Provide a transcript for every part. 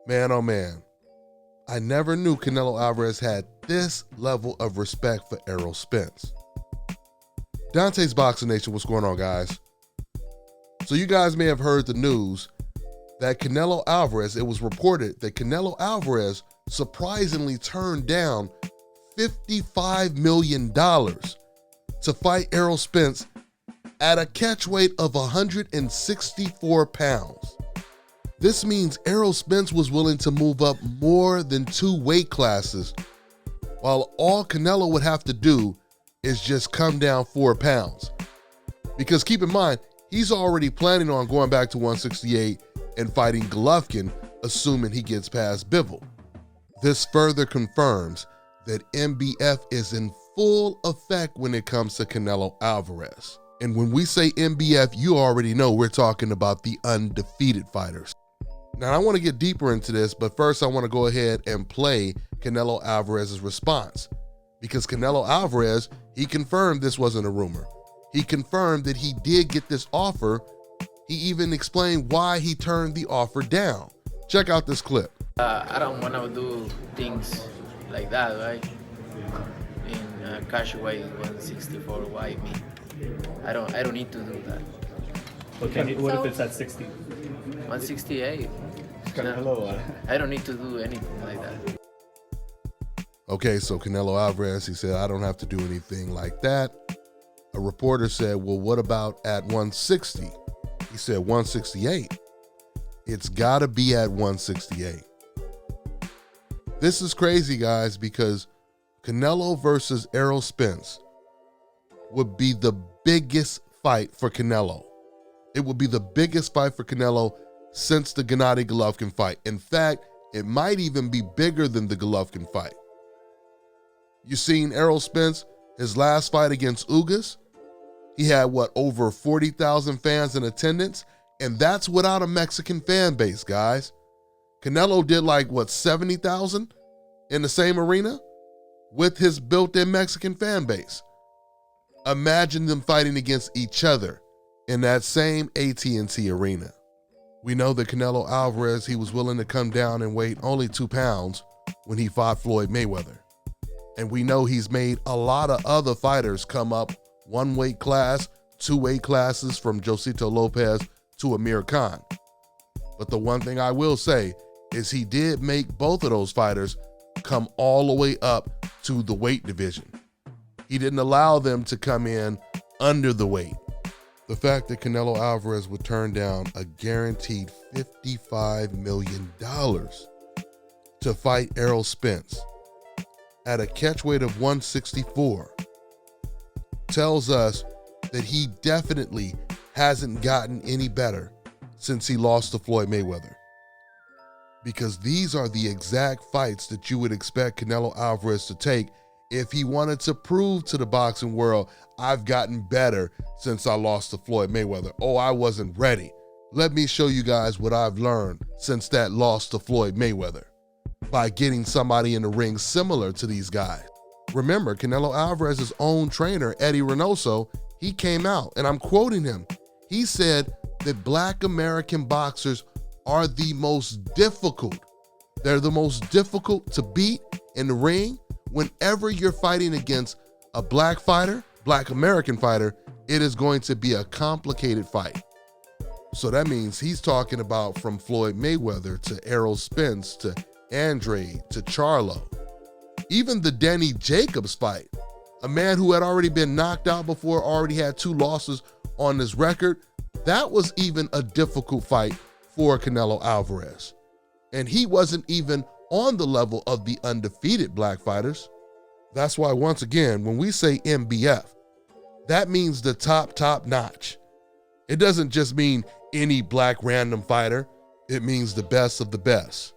Man, oh man, I never knew Canelo Alvarez had this level of respect for Errol Spence. Dante's Boxing Nation, what's going on, guys? So you guys may have heard the news that Canelo Alvarez, it was reported that Canelo Alvarez surprisingly turned down $55 million to fight Errol Spence at a catch weight of 164 pounds. This means Errol Spence was willing to move up more than 2 weight classes, while all Canelo would have to do is just come down 4 pounds. Because keep in mind, he's already planning on going back to 168 and fighting Golovkin, assuming he gets past Bivol. This further confirms that MBF is in full effect when it comes to Canelo Alvarez. And when we say MBF, you already know we're talking about the undefeated fighters. Now, I want to get deeper into this, but first I want to go ahead and play Canelo Alvarez's response. Because Canelo Alvarez, he confirmed this wasn't a rumor. He confirmed that he did get this offer. He even explained why he turned the offer down. Check out this clip. I don't want to do things like that, right? In cash weight 164, why me? I don't need to do that. Okay, what if it's at 60? 168. Canelo. I don't need to do anything like that. Okay, so Canelo Alvarez, he said, I don't have to do anything like that. A reporter said, well, what about at 160? He said 168. It's got to be at 168. This is crazy, guys, because Canelo versus Errol Spence would be the biggest fight for Canelo. It would be the biggest fight for Canelo since the Gennady Golovkin fight. In fact, it might even be bigger than the Golovkin fight. You seen Errol Spence, his last fight against Ugas? He had, over 40,000 fans in attendance? And that's without a Mexican fan base, guys. Canelo did 70,000 in the same arena with his built-in Mexican fan base. Imagine them fighting against each other in that same AT&T arena. We know that Canelo Alvarez, he was willing to come down and weight only 2 pounds when he fought Floyd Mayweather. And we know he's made a lot of other fighters come up 1 weight class, 2 weight classes, from Josito Lopez to Amir Khan. But the one thing I will say is he did make both of those fighters come all the way up to the weight division. He didn't allow them to come in under the weight. The fact that Canelo Alvarez would turn down a guaranteed $55 million to fight Errol Spence at a catch weight of 164 tells us that he definitely hasn't gotten any better since he lost to Floyd Mayweather. Because these are the exact fights that you would expect Canelo Alvarez to take if he wanted to prove to the boxing world, I've gotten better since I lost to Floyd Mayweather. Oh, I wasn't ready. Let me show you guys what I've learned since that loss to Floyd Mayweather by getting somebody in the ring similar to these guys. Remember, Canelo Alvarez's own trainer, Eddie Reynoso, he came out, and I'm quoting him. He said that Black American boxers are the most difficult. They're the most difficult to beat in the ring. Whenever you're fighting against a black fighter, Black American fighter, it is going to be a complicated fight. So that means he's talking about from Floyd Mayweather to Errol Spence to Andrade to Charlo. Even the Danny Jacobs fight, a man who had already been knocked out before, already had 2 losses on his record, that was even a difficult fight for Canelo Alvarez. And he wasn't even on the level of the undefeated black fighters. That's why, once again, when we say MBF, that means the top notch. It doesn't just mean any black random fighter. It means the best of the best.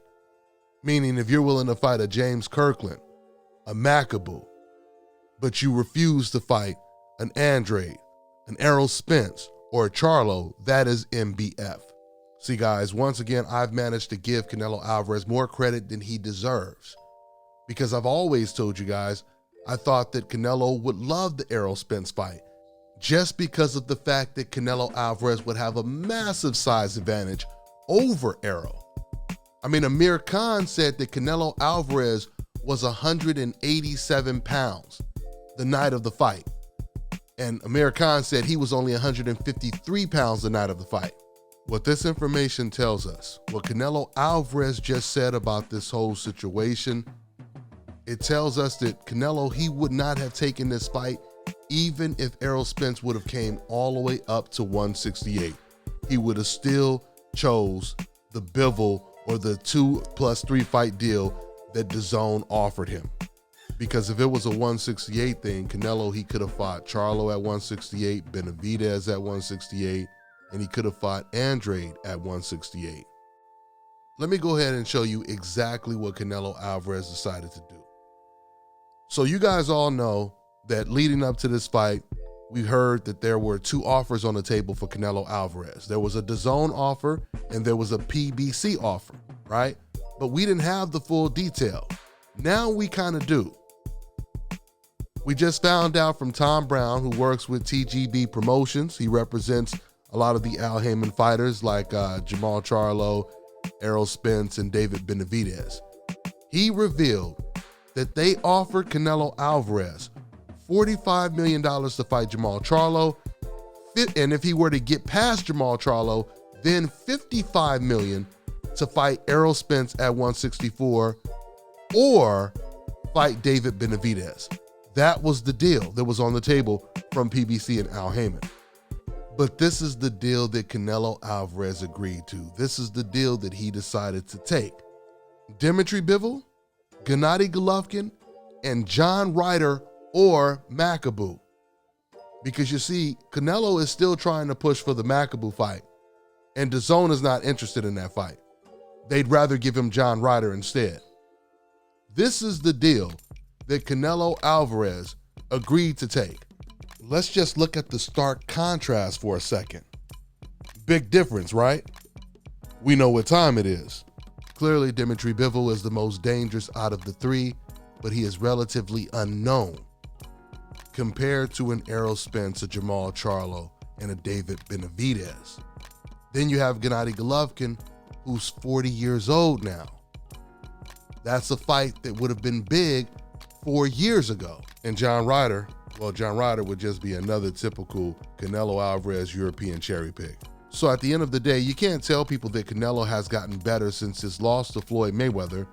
Meaning if you're willing to fight a James Kirkland, a Makabu, but you refuse to fight an Andrade, an Errol Spence, or a Charlo, that is MBF. See, guys, once again, I've managed to give Canelo Alvarez more credit than he deserves. Because I've always told you guys, I thought that Canelo would love the Errol Spence fight. just because of the fact that Canelo Alvarez would have a massive size advantage over Errol. I mean, Amir Khan said that Canelo Alvarez was 187 pounds the night of the fight. And Amir Khan said he was only 153 pounds the night of the fight. What this information tells us, what Canelo Alvarez just said about this whole situation, it tells us that Canelo, he would not have taken this fight even if Errol Spence would have came all the way up to 168. He would have still chose the Bivol or the 2+3 fight deal that DAZN offered him. Because if it was a 168 thing, Canelo, he could have fought Charlo at 168, Benavidez at 168, and he could have fought Andrade at 168. Let me go ahead and show you exactly what Canelo Alvarez decided to do. So you guys all know that leading up to this fight, we heard that there were two offers on the table for Canelo Alvarez. There was a DAZN offer and there was a PBC offer, right? But we didn't have the full detail. Now we kind of do. We just found out from Tom Brown, who works with TGB Promotions. He represents a lot of the Al Haymon fighters like Jamal Charlo, Errol Spence, and David Benavidez. He revealed that they offered Canelo Alvarez $45 million to fight Jamal Charlo, and if he were to get past Jamal Charlo, then $55 million to fight Errol Spence at 164 or fight David Benavidez. That was the deal that was on the table from PBC and Al Haymon. But this is the deal that Canelo Alvarez agreed to. This is the deal that he decided to take. Dimitri Bivol, Gennady Golovkin, and John Ryder or Makabu. Because you see, Canelo is still trying to push for the Makabu fight, and DAZN is not interested in that fight. They'd rather give him John Ryder instead. This is the deal that Canelo Alvarez agreed to take. Let's just look at the stark contrast for a second. Big difference, right? We know what time it is. Clearly, Dimitri Bivol is the most dangerous out of the three, but he is relatively unknown compared to an Errol Spence, a Jamal Charlo, and a David Benavidez. Then you have Gennady Golovkin, who's 40 years old now. That's a fight that would have been big 4 years ago. And John Ryder, well, John Ryder would just be another typical Canelo Alvarez European cherry pick. So at the end of the day, you can't tell people that Canelo has gotten better since his loss to Floyd Mayweather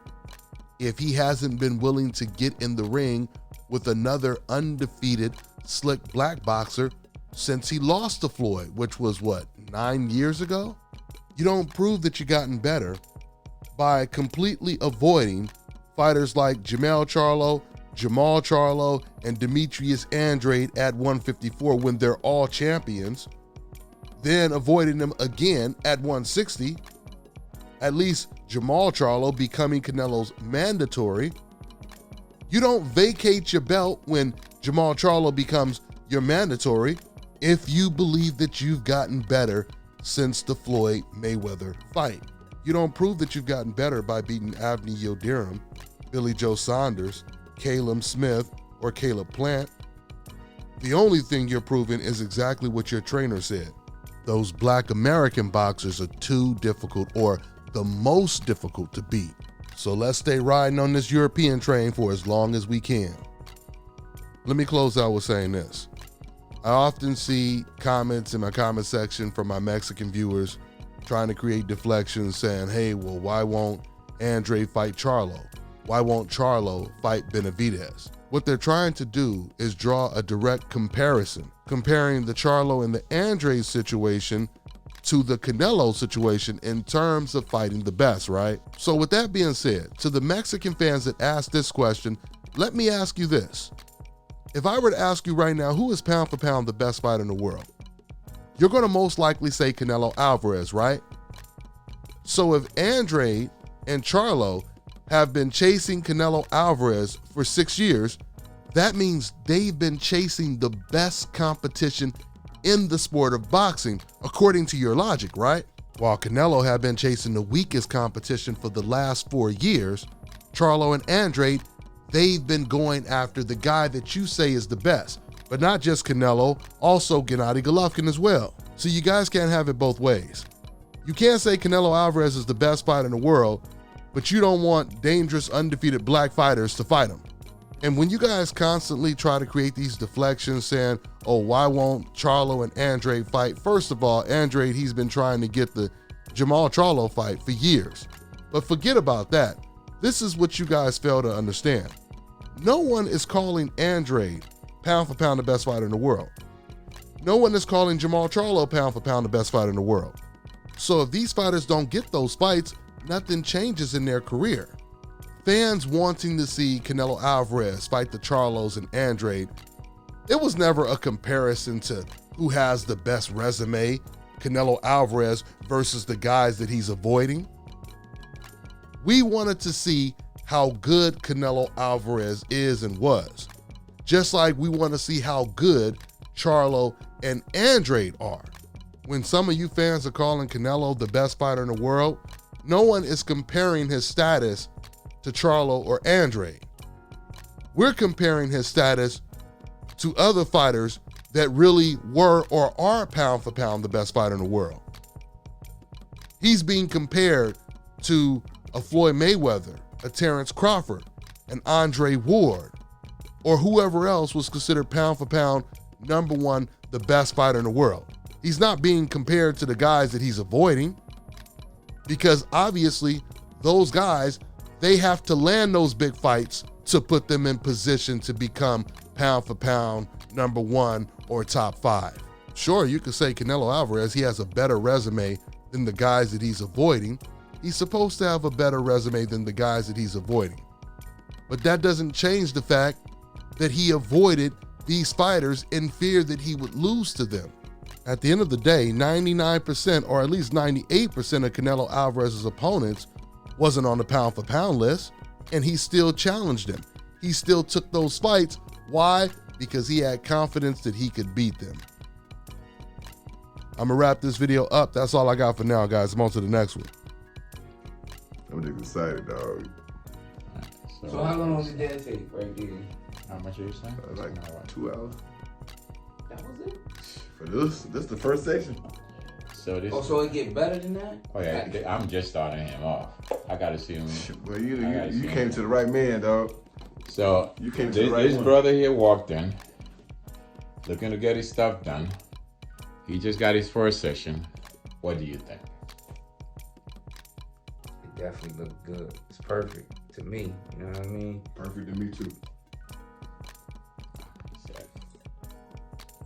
if he hasn't been willing to get in the ring with another undefeated, slick black boxer since he lost to Floyd, which was what, 9 years ago? You don't prove that you've gotten better by completely avoiding fighters like Jamal Charlo, and Demetrius Andrade at 154 when they're all champions, then avoiding them again at 160, at least Jamal Charlo becoming Canelo's mandatory. You don't vacate your belt when Jamal Charlo becomes your mandatory if you believe that you've gotten better since the Floyd Mayweather fight. You don't prove that you've gotten better by beating Avni Yildirim, Billy Joe Saunders, Caleb Smith, or Caleb Plant. The only thing you're proving is exactly what your trainer said. Those black American boxers are too difficult, or the most difficult to beat. So let's stay riding on this European train for as long as we can. Let me close out with saying this. I often see comments in my comment section from my Mexican viewers trying to create deflections saying, hey, well, why won't Andrade fight Charlo? Why won't Charlo fight Benavidez? What they're trying to do is draw a direct comparison, comparing the Charlo and the Andrade situation to the Canelo situation in terms of fighting the best, right? So with that being said, to the Mexican fans that asked this question, let me ask you this. If I were to ask you right now, who is pound for pound the best fighter in the world? You're gonna most likely say Canelo Alvarez, right? So if Andrade and Charlo have been chasing Canelo Alvarez for 6 years, that means they've been chasing the best competition in the sport of boxing, according to your logic, right? While Canelo had been chasing the weakest competition for the last 4 years, Charlo and Andrade, they've been going after the guy that you say is the best. But not just Canelo, also Gennady Golovkin as well. So you guys can't have it both ways. You can't say Canelo Alvarez is the best fighter in the world, but you don't want dangerous, undefeated black fighters to fight him. And when you guys constantly try to create these deflections saying, oh, why won't Charlo and Andrade fight? First of all, Andrade, he's been trying to get the Jamal Charlo fight for years. But forget about that. This is what you guys fail to understand. No one is calling Andrade pound for pound the best fighter in the world. No one is calling Jamal Charlo pound for pound the best fighter in the world. So if these fighters don't get those fights, nothing changes in their career. Fans wanting to see Canelo Alvarez fight the Charlos and Andrade, it was never a comparison to who has the best resume, Canelo Alvarez versus the guys that he's avoiding. We wanted to see how good Canelo Alvarez is and was, just like we want to see how good Charlo and Andrade are. When some of you fans are calling Canelo the best fighter in the world, no one is comparing his status to Charlo or Andrade. We're comparing his status to other fighters that really were or are pound for pound the best fighter in the world. He's being compared to a Floyd Mayweather, a Terrence Crawford, an Andre Ward, or whoever else was considered pound for pound number one, the best fighter in the world. He's not being compared to the guys that he's avoiding, because obviously those guys, they have to land those big fights to put them in position to become pound for pound number one or top five. Sure, you could say Canelo Alvarez, he has a better resume than the guys that he's avoiding. He's supposed to have a better resume than the guys that he's avoiding. But that doesn't change the fact that he avoided these fighters in fear that he would lose to them. At the end of the day, 99% or at least 98% of Canelo Alvarez's opponents wasn't on the pound for pound list, and he still challenged them. He still took those fights. Why? Because he had confidence that he could beat them. I'm gonna wrap this video up. That's all I got for now, guys. I'm on to the next one. I'm just excited, dog. So how long did that take right there? How much are you saying? Like 2 hours. That was it? For this the first section. So this. Oh, so it get better than that? Oh yeah, I'm just starting him off. I gotta see him. Well, you came to the right man, dog. So You came to the right this one. brother here walked in, looking to get his stuff done. He just got his first session. What do you think? It definitely looked good. It's perfect to me. You know what I mean? Perfect to me too.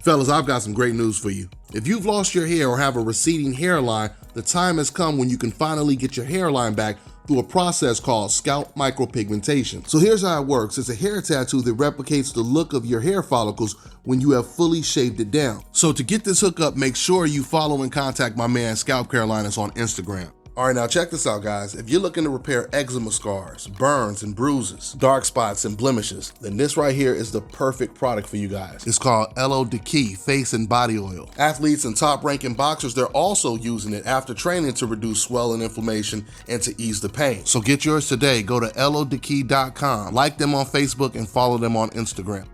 Fellas, I've got some great news for you. If you've lost your hair or have a receding hairline, the time has come when you can finally get your hairline back through a process called scalp micropigmentation. So here's how it works. It's a hair tattoo that replicates the look of your hair follicles when you have fully shaved it down. So to get this hookup, make sure you follow and contact my man Scalp Carolinas on Instagram. All right, now check this out, guys. If you're looking to repair eczema scars, burns and bruises, dark spots and blemishes, then this right here is the perfect product for you guys. It's called Errol Face and Body Oil. Athletes and top-ranking boxers, they're also using it after training to reduce swelling, inflammation, and to ease the pain. So get yours today. Go to errol.com, like them on Facebook, and follow them on Instagram.